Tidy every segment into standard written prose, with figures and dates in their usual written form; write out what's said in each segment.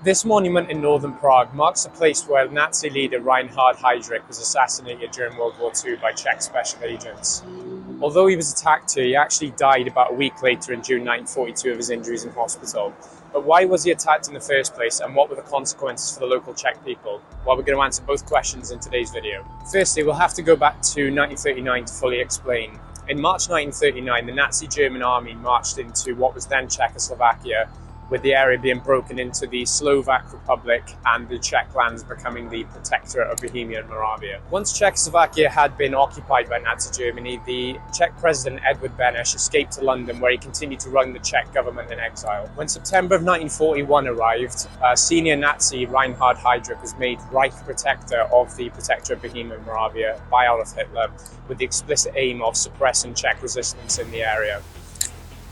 This monument in northern Prague marks the place where Nazi leader Reinhard Heydrich was assassinated during World War II by Czech special agents. Although he was attacked here, he actually died about a week later in June 1942 of his injuries in hospital. But why was he attacked in the first place, and what were the consequences for the local Czech people? Well, we're going to answer both questions in today's video. Firstly, we'll have to go back to 1939 to fully explain. In March 1939, the Nazi German army marched into what was then Czechoslovakia, with the area being broken into the Slovak Republic and the Czech lands becoming the Protectorate of Bohemia and Moravia. Once Czechoslovakia had been occupied by Nazi Germany, the Czech president Edvard Beneš escaped to London, where he continued to run the Czech government in exile. When September of 1941 arrived, senior Nazi Reinhard Heydrich was made Reich Protector of the Protectorate of Bohemia and Moravia by Adolf Hitler, with the explicit aim of suppressing Czech resistance in the area.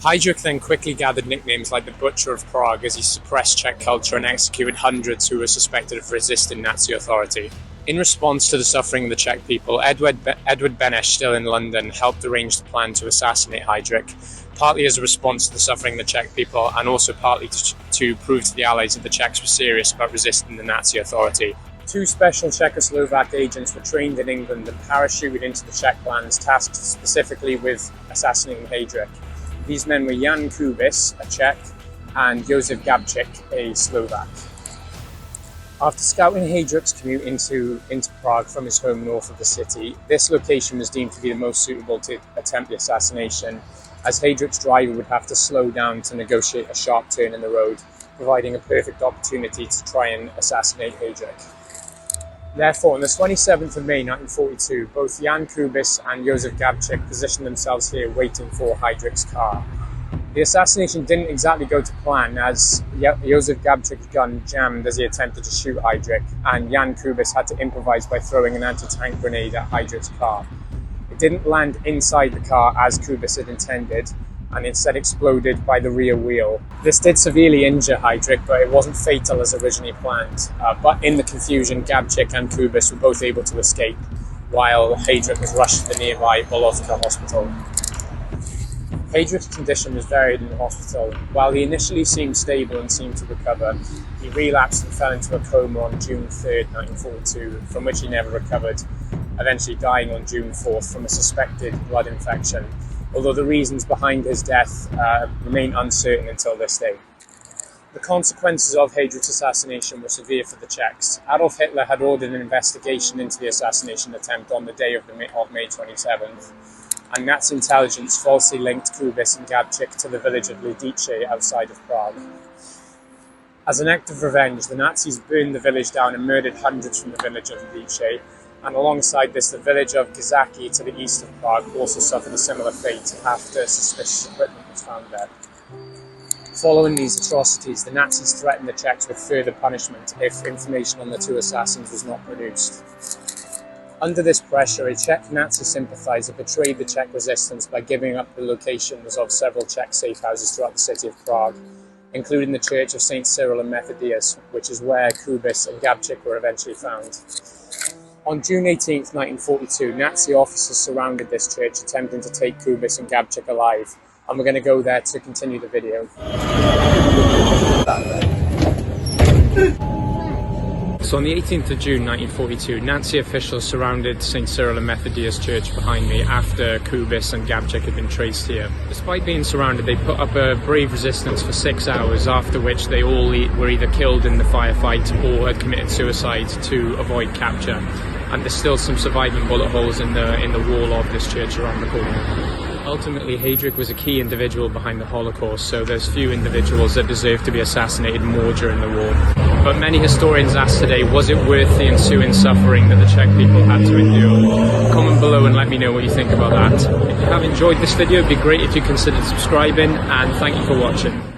Heydrich then quickly gathered nicknames like the Butcher of Prague as he suppressed Czech culture and executed hundreds who were suspected of resisting Nazi authority. In response to the suffering of the Czech people, Edvard Beneš, still in London, helped arrange the plan to assassinate Heydrich, partly as a response to the suffering of the Czech people and also partly to prove to the Allies that the Czechs were serious about resisting the Nazi authority. Two special Czechoslovak agents were trained in England and parachuted into the Czech lands, tasked specifically with assassinating Heydrich. These men were Jan Kubis, a Czech, and Josef Gabčík, a Slovak. After scouting Heydrich's commute into Prague from his home north of the city, this location was deemed to be the most suitable to attempt the assassination, as Heydrich's driver would have to slow down to negotiate a sharp turn in the road, providing a perfect opportunity to try and assassinate Heydrich. Therefore, on the 27th of May 1942, both Jan Kubis and Josef Gabčík positioned themselves here waiting for Heydrich's car. The assassination didn't exactly go to plan, as Josef Gabčík's gun jammed as he attempted to shoot Heydrich, and Jan Kubis had to improvise by throwing an anti-tank grenade at Heydrich's car. It didn't land inside the car as Kubis had intended, and instead exploded by the rear wheel. This did severely injure Heydrich, but it wasn't fatal as originally planned. But in the confusion, Gabčík and Kubis were both able to escape, while Heydrich was rushed to the nearby Bolovka hospital. Heydrich's condition was varied in the hospital. While he initially seemed stable and seemed to recover, he relapsed and fell into a coma on June 3rd, 1942, from which he never recovered, eventually dying on June 4th from a suspected blood infection, although the reasons behind his death remain uncertain until this day. The consequences of Heydrich's assassination were severe for the Czechs. Adolf Hitler had ordered an investigation into the assassination attempt on the day of May 27th, and Nazi intelligence falsely linked Kubis and Gabčík to the village of Lidice outside of Prague. As an act of revenge, the Nazis burned the village down and murdered hundreds from the village of Lidice, and alongside this, the village of Gizaki to the east of Prague also suffered a similar fate after suspicious equipment was found there. Following these atrocities, the Nazis threatened the Czechs with further punishment if information on the two assassins was not produced. Under this pressure, a Czech Nazi sympathizer betrayed the Czech resistance by giving up the locations of several Czech safe houses throughout the city of Prague, including the Church of St. Cyril and Methodius, which is where Kubis and Gabčík were eventually found. On June 18, 1942, Nazi officers surrounded this church, attempting to take Kubis and Gabčík alive, and we're going to go there to continue the video. So on the 18th of June 1942, Nazi officials surrounded St. Cyril and Methodius Church behind me after Kubis and Gabčík had been traced here. Despite being surrounded, they put up a brave resistance for 6 hours, after which they all were either killed in the firefight or had committed suicide to avoid capture. And there's still some surviving bullet holes in the wall of this church around the corner. Ultimately, Heydrich was a key individual behind the Holocaust, so there's few individuals that deserve to be assassinated more during the war. But many historians ask today, was it worth the ensuing suffering that the Czech people had to endure? Comment below and let me know what you think about that. If you have enjoyed this video, it'd be great if you considered subscribing, and thank you for watching.